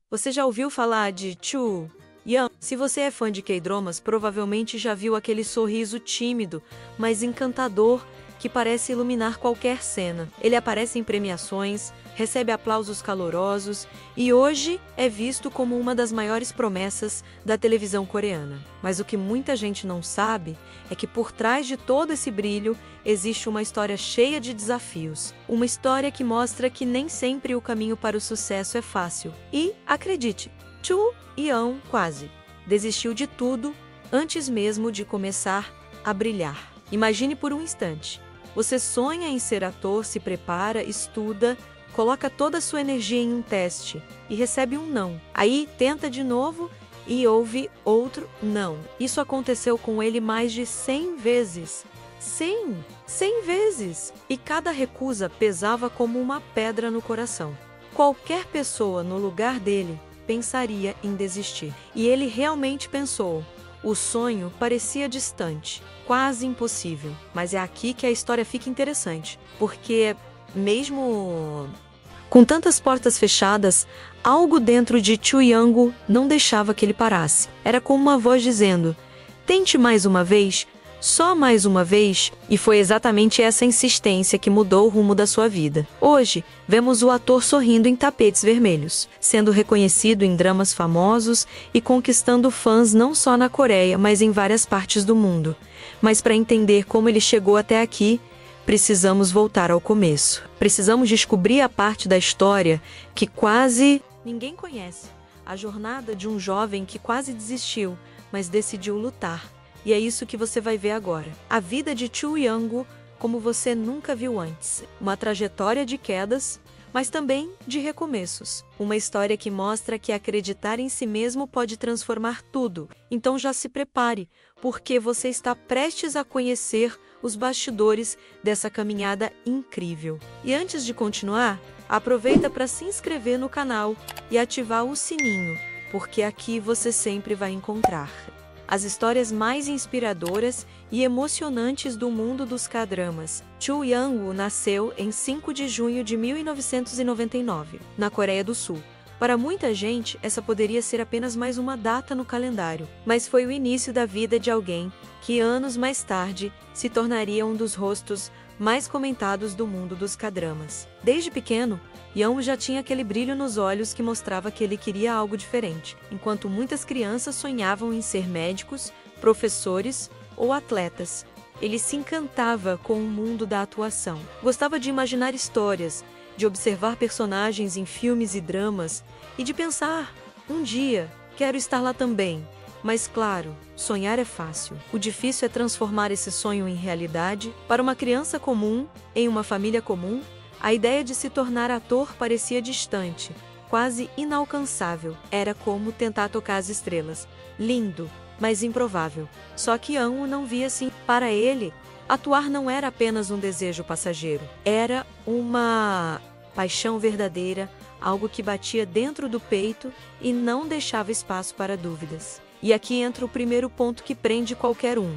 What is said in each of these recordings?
Você já ouviu falar de Chu Yang? Se você é fã de K-dramas, provavelmente já viu aquele sorriso tímido, mas encantador, que parece iluminar qualquer cena. Ele aparece em premiações, recebe aplausos calorosos e hoje é visto como uma das maiores promessas da televisão coreana. Mas o que muita gente não sabe é que por trás de todo esse brilho existe uma história cheia de desafios. Uma história que mostra que nem sempre o caminho para o sucesso é fácil. E, acredite, Chu Yang quase desistiu de tudo antes mesmo de começar a brilhar. Imagine por um instante. Você sonha em ser ator, se prepara, estuda, coloca toda a sua energia em um teste e recebe um não. Aí tenta de novo e ouve outro não. Isso aconteceu com ele mais de 100 vezes. 100 vezes! E cada recusa pesava como uma pedra no coração. Qualquer pessoa no lugar dele pensaria em desistir. E ele realmente pensou. O sonho parecia distante, quase impossível. Mas é aqui que a história fica interessante, porque mesmo com tantas portas fechadas, algo dentro de Chu Yang não deixava que ele parasse. Era como uma voz dizendo: tente mais uma vez, só mais uma vez, e foi exatamente essa insistência que mudou o rumo da sua vida. Hoje, vemos o ator sorrindo em tapetes vermelhos, sendo reconhecido em dramas famosos e conquistando fãs não só na Coreia, mas em várias partes do mundo. Mas para entender como ele chegou até aqui, precisamos voltar ao começo. Precisamos descobrir a parte da história que quase ninguém conhece. A jornada de um jovem que quase desistiu, mas decidiu lutar. E é isso que você vai ver agora. A vida de Chu Yang como você nunca viu antes. Uma trajetória de quedas, mas também de recomeços. Uma história que mostra que acreditar em si mesmo pode transformar tudo. Então já se prepare, porque você está prestes a conhecer os bastidores dessa caminhada incrível. E antes de continuar, aproveita para se inscrever no canal e ativar o sininho, porque aqui você sempre vai encontrar as histórias mais inspiradoras e emocionantes do mundo dos K-dramas. Chu Yang nasceu em 5 de junho de 1999, na Coreia do Sul. Para muita gente, essa poderia ser apenas mais uma data no calendário, mas foi o início da vida de alguém que anos mais tarde se tornaria um dos rostos mais comentados do mundo dos K-dramas. Desde pequeno, Yang já tinha aquele brilho nos olhos que mostrava que ele queria algo diferente, enquanto muitas crianças sonhavam em ser médicos, professores ou atletas. Ele se encantava com o mundo da atuação. Gostava de imaginar histórias, de observar personagens em filmes e dramas e de pensar, um dia, quero estar lá também. Mas claro, sonhar é fácil. O difícil é transformar esse sonho em realidade. Para uma criança comum, em uma família comum, a ideia de se tornar ator parecia distante, quase inalcançável. Era como tentar tocar as estrelas. Lindo, mas improvável. Só que Yang não via assim. Para ele, atuar não era apenas um desejo passageiro. Era uma paixão verdadeira, algo que batia dentro do peito e não deixava espaço para dúvidas. E aqui entra o primeiro ponto que prende qualquer um.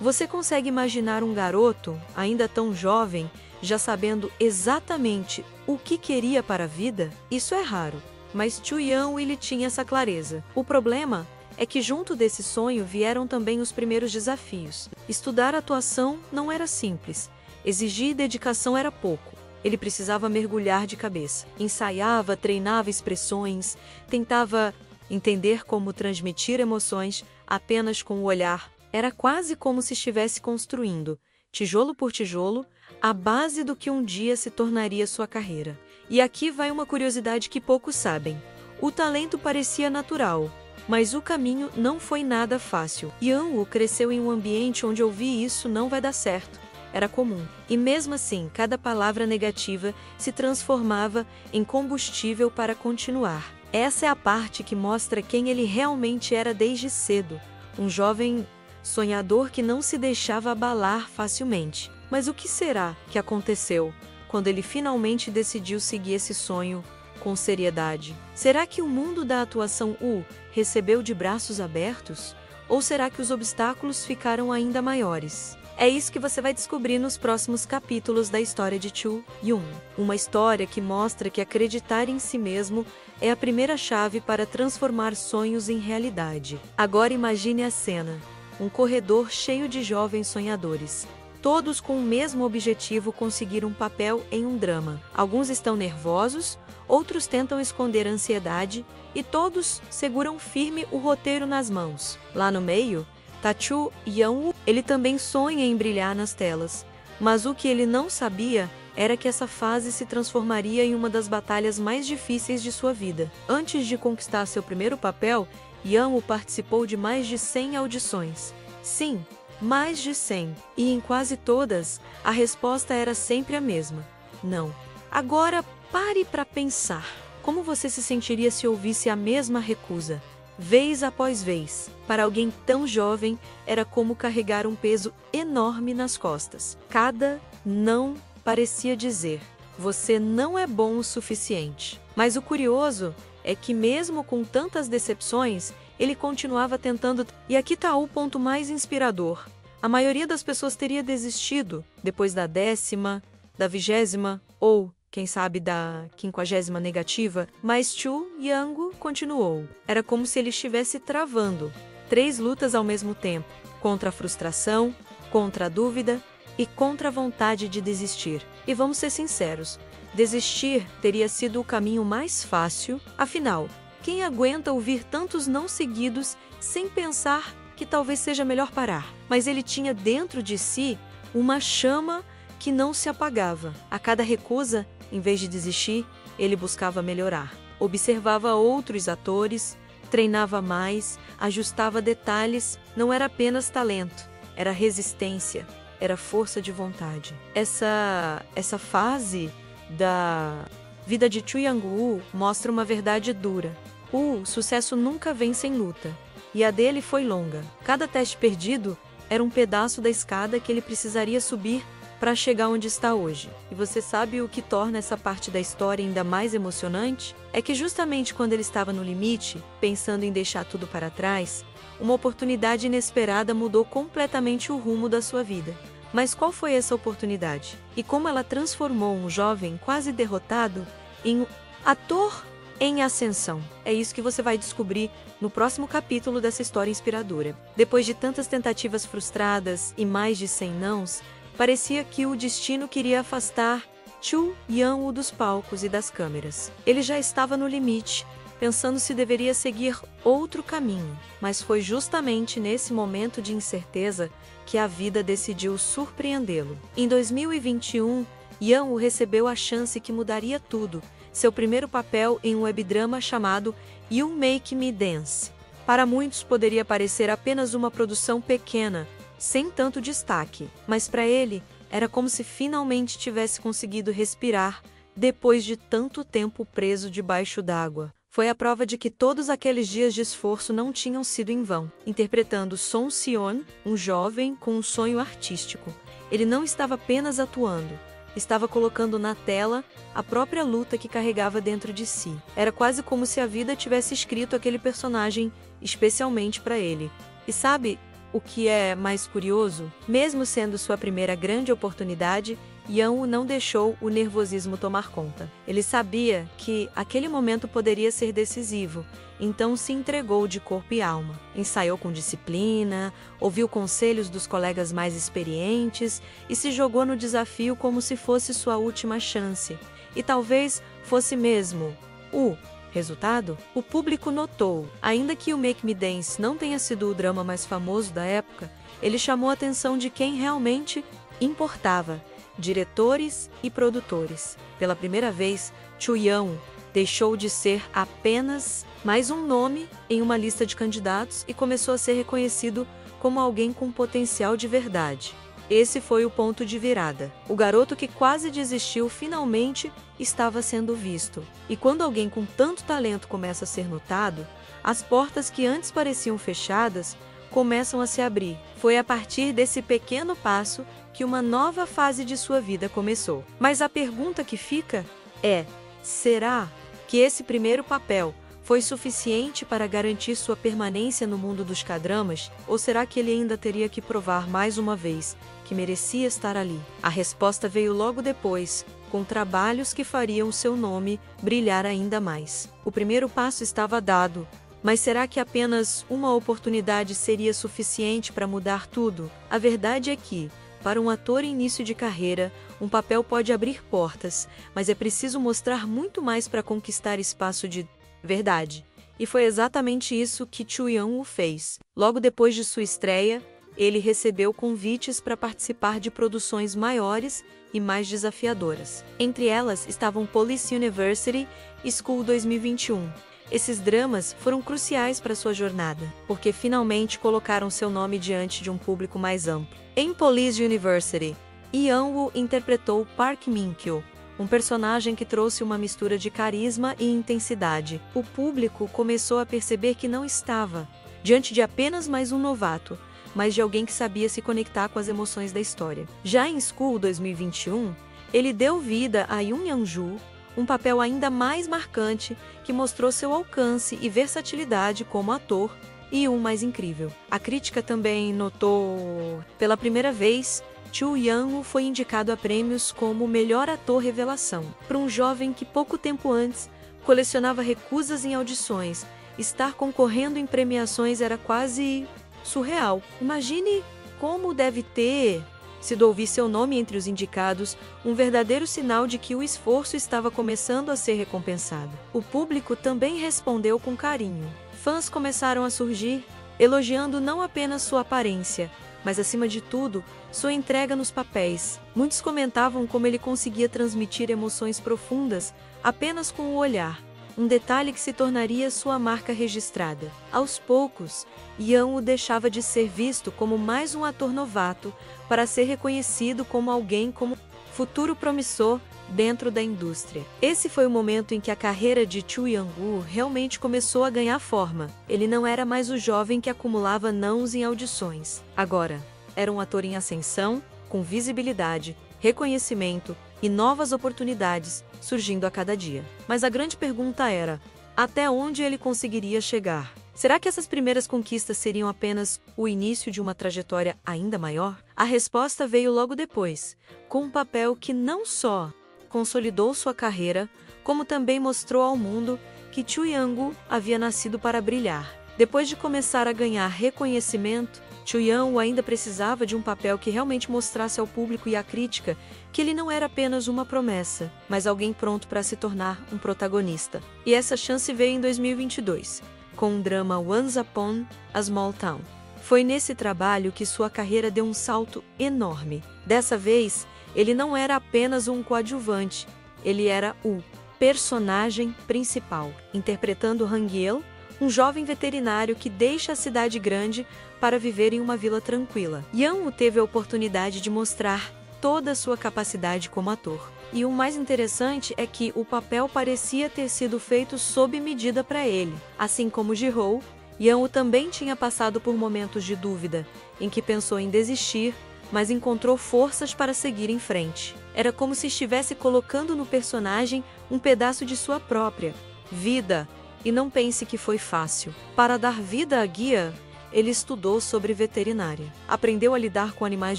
Você consegue imaginar um garoto, ainda tão jovem, já sabendo exatamente o que queria para a vida? Isso é raro, mas Chu Yang ele tinha essa clareza. O problema é que junto desse sonho vieram também os primeiros desafios. Estudar atuação não era simples, exigir dedicação era pouco. Ele precisava mergulhar de cabeça. Ensaiava, treinava expressões, tentava entender como transmitir emoções apenas com o olhar. Era quase como se estivesse construindo, tijolo por tijolo, a base do que um dia se tornaria sua carreira. E aqui vai uma curiosidade que poucos sabem. O talento parecia natural, mas o caminho não foi nada fácil. Yang cresceu em um ambiente onde ouvir isso não vai dar certo. Era comum. E mesmo assim, cada palavra negativa se transformava em combustível para continuar. Essa é a parte que mostra quem ele realmente era desde cedo. Um jovem sonhador que não se deixava abalar facilmente. Mas o que será que aconteceu quando ele finalmente decidiu seguir esse sonho com seriedade? Será que o mundo da atuação o recebeu de braços abertos? Ou será que os obstáculos ficaram ainda maiores? É isso que você vai descobrir nos próximos capítulos da história de Chu Yun. Uma história que mostra que acreditar em si mesmo é a primeira chave para transformar sonhos em realidade. Agora imagine a cena: um corredor cheio de jovens sonhadores. Todos com o mesmo objetivo: conseguir um papel em um drama. Alguns estão nervosos, outros tentam esconder a ansiedade e todos seguram firme o roteiro nas mãos. Lá no meio, tá Chu Yun. Ele também sonha em brilhar nas telas, mas o que ele não sabia era que essa fase se transformaria em uma das batalhas mais difíceis de sua vida. Antes de conquistar seu primeiro papel, Yun participou de mais de 100 audições. Sim, mais de 100. E em quase todas, a resposta era sempre a mesma: não. Agora pare para pensar. Como você se sentiria se ouvisse a mesma recusa, vez após vez? Para alguém tão jovem, era como carregar um peso enorme nas costas. Cada não parecia dizer: você não é bom o suficiente. Mas o curioso é que, mesmo com tantas decepções, ele continuava tentando. E aqui está o ponto mais inspirador: a maioria das pessoas teria desistido depois da 10ª, da 20ª ou, quem sabe, da 50ª negativa, mas Chu Yun continuou. Era como se ele estivesse travando 3 lutas ao mesmo tempo: contra a frustração, contra a dúvida e contra a vontade de desistir. E vamos ser sinceros, desistir teria sido o caminho mais fácil. Afinal, quem aguenta ouvir tantos não seguidos sem pensar que talvez seja melhor parar? Mas ele tinha dentro de si uma chama que não se apagava. A cada recusa, em vez de desistir, ele buscava melhorar. Observava outros atores, treinava mais, ajustava detalhes. Não era apenas talento, era resistência, era força de vontade. Essa fase da vida de Chu Yun mostra uma verdade dura. O sucesso nunca vem sem luta, e a dele foi longa. Cada teste perdido era um pedaço da escada que ele precisaria subir para chegar onde está hoje. E você sabe o que torna essa parte da história ainda mais emocionante? É que justamente quando ele estava no limite, pensando em deixar tudo para trás, uma oportunidade inesperada mudou completamente o rumo da sua vida. Mas qual foi essa oportunidade? E como ela transformou um jovem quase derrotado em um ator em ascensão? É isso que você vai descobrir no próximo capítulo dessa história inspiradora. Depois de tantas tentativas frustradas e mais de 100 nãos, parecia que o destino queria afastar Chu Yun dos palcos e das câmeras. Ele já estava no limite, pensando se deveria seguir outro caminho. Mas foi justamente nesse momento de incerteza que a vida decidiu surpreendê-lo. Em 2021, Yun recebeu a chance que mudaria tudo: seu primeiro papel em um webdrama chamado You Make Me Dance. Para muitos poderia parecer apenas uma produção pequena, sem tanto destaque, mas para ele era como se finalmente tivesse conseguido respirar depois de tanto tempo preso debaixo d'água. Foi a prova de que todos aqueles dias de esforço não tinham sido em vão. Interpretando Song Seon, um jovem com um sonho artístico, ele não estava apenas atuando, estava colocando na tela a própria luta que carregava dentro de si. Era quase como se a vida tivesse escrito aquele personagem especialmente para ele. E sabe o que é mais curioso? Mesmo sendo sua primeira grande oportunidade, Yun não deixou o nervosismo tomar conta. Ele sabia que aquele momento poderia ser decisivo, então se entregou de corpo e alma. Ensaiou com disciplina, ouviu conselhos dos colegas mais experientes e se jogou no desafio como se fosse sua última chance. E talvez fosse mesmo. O resultado? O público notou. Ainda que o Make Me Dance não tenha sido o drama mais famoso da época, ele chamou a atenção de quem realmente importava: diretores e produtores. Pela primeira vez, Chu Yun deixou de ser apenas mais um nome em uma lista de candidatos e começou a ser reconhecido como alguém com potencial de verdade. Esse foi o ponto de virada. O garoto que quase desistiu finalmente estava sendo visto. E quando alguém com tanto talento começa a ser notado, as portas que antes pareciam fechadas começam a se abrir. Foi a partir desse pequeno passo que uma nova fase de sua vida começou. Mas a pergunta que fica é: será que esse primeiro papel foi suficiente para garantir sua permanência no mundo dos K-dramas? Ou será que ele ainda teria que provar mais uma vez que merecia estar ali? A resposta veio logo depois, com trabalhos que fariam seu nome brilhar ainda mais. O primeiro passo estava dado, mas será que apenas uma oportunidade seria suficiente para mudar tudo? A verdade é que, para um ator em início de carreira, um papel pode abrir portas, mas é preciso mostrar muito mais para conquistar espaço de verdade. E foi exatamente isso que Chu Young-woo fez. Logo depois de sua estreia, ele recebeu convites para participar de produções maiores e mais desafiadoras. Entre elas estavam Police University e School 2021. Esses dramas foram cruciais para sua jornada, porque finalmente colocaram seu nome diante de um público mais amplo. Em Police University, Young-woo interpretou Park Min-kyo, um personagem que trouxe uma mistura de carisma e intensidade. O público começou a perceber que não estava diante de apenas mais um novato, mas de alguém que sabia se conectar com as emoções da história. Já em School 2021, ele deu vida a Yoon Young-joo, um papel ainda mais marcante que mostrou seu alcance e versatilidade como ator e um mais incrível. A crítica também notou, pela primeira vez, Chu Young-woo foi indicado a prêmios como melhor ator revelação. Para um jovem que pouco tempo antes colecionava recusas em audições, estar concorrendo em premiações era quase surreal. Imagine como deve ter sido ouvir seu nome entre os indicados, um verdadeiro sinal de que o esforço estava começando a ser recompensado. O público também respondeu com carinho. Fãs começaram a surgir, elogiando não apenas sua aparência, mas acima de tudo, sua entrega nos papéis. Muitos comentavam como ele conseguia transmitir emoções profundas apenas com o olhar, um detalhe que se tornaria sua marca registrada. Aos poucos, Young-woo deixava de ser visto como mais um ator novato para ser reconhecido como alguém como futuro promissor dentro da indústria. Esse foi o momento em que a carreira de Chu Young-woo realmente começou a ganhar forma. Ele não era mais o jovem que acumulava nãos em audições. Agora, era um ator em ascensão, com visibilidade, reconhecimento e novas oportunidades surgindo a cada dia. Mas a grande pergunta era, até onde ele conseguiria chegar? Será que essas primeiras conquistas seriam apenas o início de uma trajetória ainda maior? A resposta veio logo depois, com um papel que não só consolidou sua carreira, como também mostrou ao mundo que Chu Young-woo havia nascido para brilhar. Depois de começar a ganhar reconhecimento, Chu Young-woo ainda precisava de um papel que realmente mostrasse ao público e à crítica que ele não era apenas uma promessa, mas alguém pronto para se tornar um protagonista. E essa chance veio em 2022, com o drama Once Upon a Small Town. Foi nesse trabalho que sua carreira deu um salto enorme. Dessa vez, ele não era apenas um coadjuvante, ele era o personagem principal, interpretando Hang-il, um jovem veterinário que deixa a cidade grande para viver em uma vila tranquila. Young-woo teve a oportunidade de mostrar toda a sua capacidade como ator. E o mais interessante é que o papel parecia ter sido feito sob medida para ele. Assim como Ji-ho, Young-woo também tinha passado por momentos de dúvida, em que pensou em desistir, mas encontrou forças para seguir em frente. Era como se estivesse colocando no personagem um pedaço de sua própria vida. E não pense que foi fácil. Para dar vida à guia, ele estudou sobre veterinária, aprendeu a lidar com animais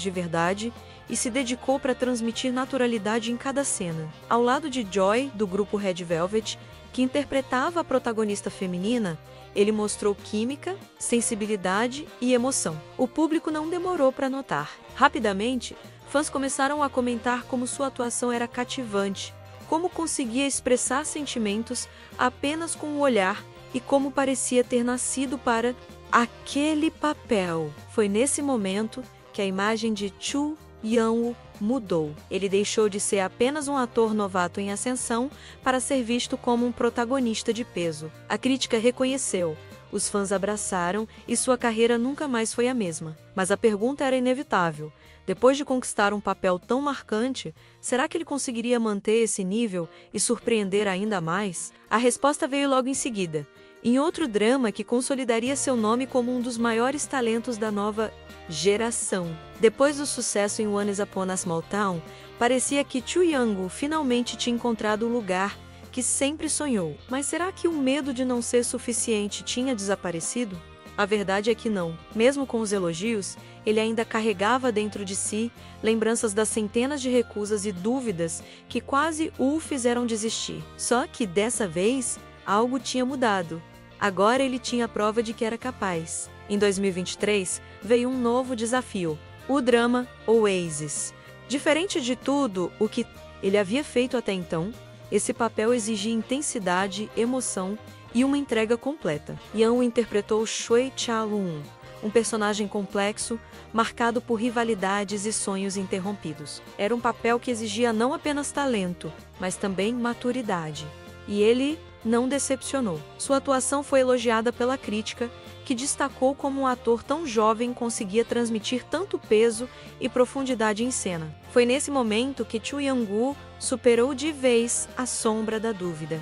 de verdade e se dedicou para transmitir naturalidade em cada cena. Ao lado de Joy, do grupo Red Velvet, que interpretava a protagonista feminina, ele mostrou química, sensibilidade e emoção. O público não demorou para notar. Rapidamente, fãs começaram a comentar como sua atuação era cativante, como conseguia expressar sentimentos apenas com o olhar e como parecia ter nascido para aquele papel. Foi nesse momento que a imagem de Chu Young-woo mudou. Ele deixou de ser apenas um ator novato em ascensão para ser visto como um protagonista de peso. A crítica reconheceu, os fãs abraçaram e sua carreira nunca mais foi a mesma. Mas a pergunta era inevitável. Depois de conquistar um papel tão marcante, será que ele conseguiria manter esse nível e surpreender ainda mais? A resposta veio logo em seguida, em outro drama que consolidaria seu nome como um dos maiores talentos da nova geração. Depois do sucesso em Once Upon a Small Town, parecia que Chu Young-woo finalmente tinha encontrado o lugar que sempre sonhou. Mas será que o medo de não ser suficiente tinha desaparecido? A verdade é que não. Mesmo com os elogios, ele ainda carregava dentro de si lembranças das centenas de recusas e dúvidas que quase o fizeram desistir. Só que dessa vez, algo tinha mudado. Agora ele tinha a prova de que era capaz. Em 2023, veio um novo desafio: o drama Oasis. Diferente de tudo o que ele havia feito até então, esse papel exigia intensidade, emoção e uma entrega completa. Yeon interpretou Shui Cha-Lun, um personagem complexo, marcado por rivalidades e sonhos interrompidos. Era um papel que exigia não apenas talento, mas também maturidade. E ele não decepcionou. Sua atuação foi elogiada pela crítica, que destacou como um ator tão jovem conseguia transmitir tanto peso e profundidade em cena. Foi nesse momento que Chu Young-woo superou de vez a sombra da dúvida.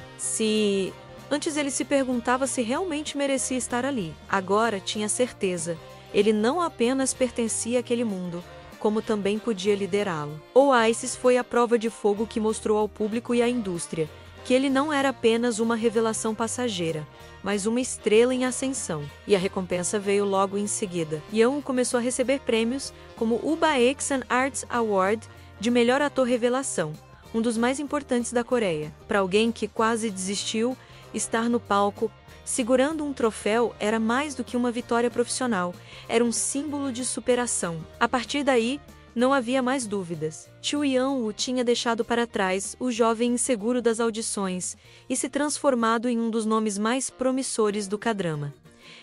Antes ele se perguntava se realmente merecia estar ali. Agora tinha certeza. Ele não apenas pertencia àquele mundo, como também podia liderá-lo. Oasis foi a prova de fogo que mostrou ao público e à indústria que ele não era apenas uma revelação passageira, mas uma estrela em ascensão. E a recompensa veio logo em seguida. Yeon começou a receber prêmios como o Baeksan Arts Award de melhor ator revelação, um dos mais importantes da Coreia. Para alguém que quase desistiu, estar no palco segurando um troféu era mais do que uma vitória profissional, era um símbolo de superação. A partir daí, não havia mais dúvidas. Chu Young-woo tinha deixado para trás o jovem inseguro das audições e se transformado em um dos nomes mais promissores do K-drama.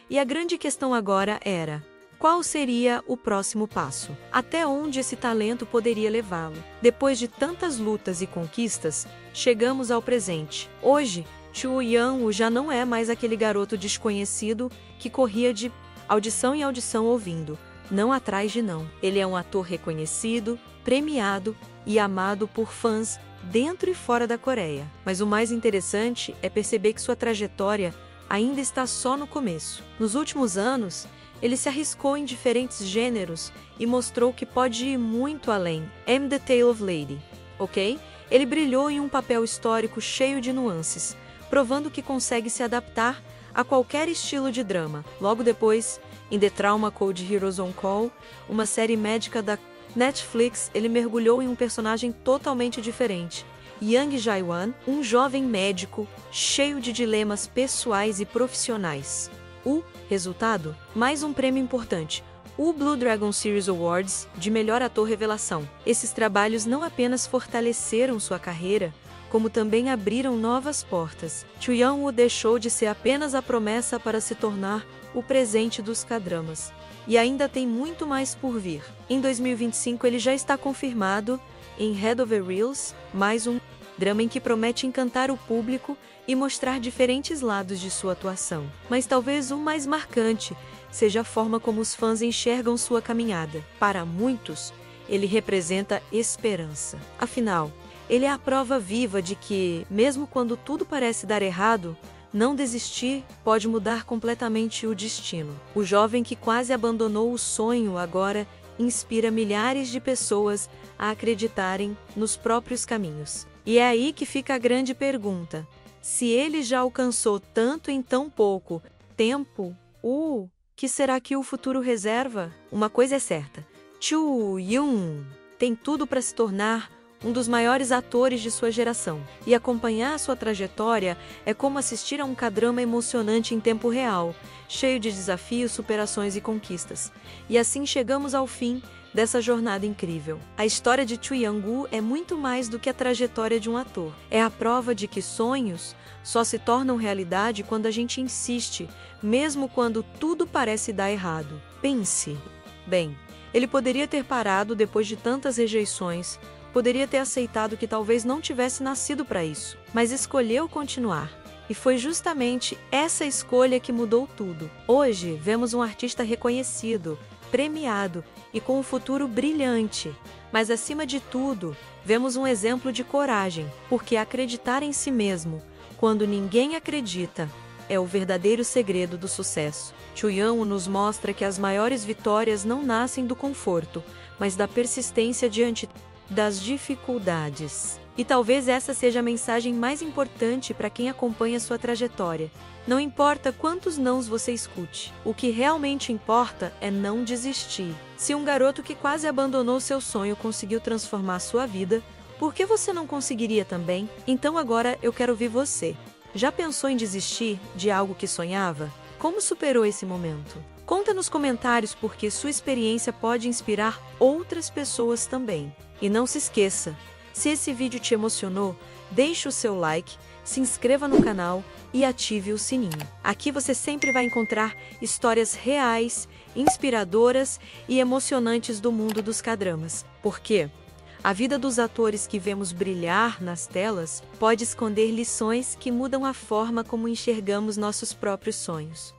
E a grande questão agora era: qual seria o próximo passo? Até onde esse talento poderia levá-lo? Depois de tantas lutas e conquistas, chegamos ao presente. Hoje, Chu Young-woo já não é mais aquele garoto desconhecido que corria de audição em audição ouvindo não atrás de não. Ele é um ator reconhecido, premiado e amado por fãs dentro e fora da Coreia. Mas o mais interessante é perceber que sua trajetória ainda está só no começo. Nos últimos anos, ele se arriscou em diferentes gêneros e mostrou que pode ir muito além. I'm the Tale of Lady, ok? Ele brilhou em um papel histórico cheio de nuances, provando que consegue se adaptar a qualquer estilo de drama. Logo depois, em The Trauma Code Heroes on Call, uma série médica da Netflix, ele mergulhou em um personagem totalmente diferente. Yang Jae-won, um jovem médico cheio de dilemas pessoais e profissionais. O resultado? Mais um prêmio importante, o Blue Dragon Series Awards de melhor ator revelação. Esses trabalhos não apenas fortaleceram sua carreira, como também abriram novas portas. Chu Young-woo deixou de ser apenas a promessa para se tornar o presente dos K-dramas. E ainda tem muito mais por vir. Em 2025 ele já está confirmado em Head Over Heels, mais um drama em que promete encantar o público e mostrar diferentes lados de sua atuação. Mas talvez o mais marcante seja a forma como os fãs enxergam sua caminhada. Para muitos, ele representa esperança. Afinal, ele é a prova viva de que, mesmo quando tudo parece dar errado, não desistir pode mudar completamente o destino. O jovem que quase abandonou o sonho agora inspira milhares de pessoas a acreditarem nos próprios caminhos. E é aí que fica a grande pergunta: se ele já alcançou tanto em tão pouco tempo, o que será que o futuro reserva? Uma coisa é certa: Chu Young tem tudo para se tornar um dos maiores atores de sua geração. E acompanhar sua trajetória é como assistir a um K-drama emocionante em tempo real, cheio de desafios, superações e conquistas. E assim chegamos ao fim dessa jornada incrível. A história de Chu Young-woo é muito mais do que a trajetória de um ator. É a prova de que sonhos só se tornam realidade quando a gente insiste, mesmo quando tudo parece dar errado. Pense. Bem, ele poderia ter parado depois de tantas rejeições, poderia ter aceitado que talvez não tivesse nascido para isso, mas escolheu continuar. E foi justamente essa escolha que mudou tudo. Hoje, vemos um artista reconhecido, premiado e com um futuro brilhante. Mas, acima de tudo, vemos um exemplo de coragem, porque acreditar em si mesmo, quando ninguém acredita, é o verdadeiro segredo do sucesso. Chu Young-woo nos mostra que as maiores vitórias não nascem do conforto, mas da persistência diante das dificuldades. E talvez essa seja a mensagem mais importante para quem acompanha sua trajetória. Não importa quantos nãos você escute, o que realmente importa é não desistir. Se um garoto que quase abandonou seu sonho conseguiu transformar sua vida, por que você não conseguiria também? Então agora eu quero ver você. Já pensou em desistir de algo que sonhava? Como superou esse momento? Conta nos comentários porque sua experiência pode inspirar outras pessoas também. E não se esqueça, se esse vídeo te emocionou, deixe o seu like, se inscreva no canal e ative o sininho. Aqui você sempre vai encontrar histórias reais, inspiradoras e emocionantes do mundo dos K-dramas. Por quê? A vida dos atores que vemos brilhar nas telas pode esconder lições que mudam a forma como enxergamos nossos próprios sonhos.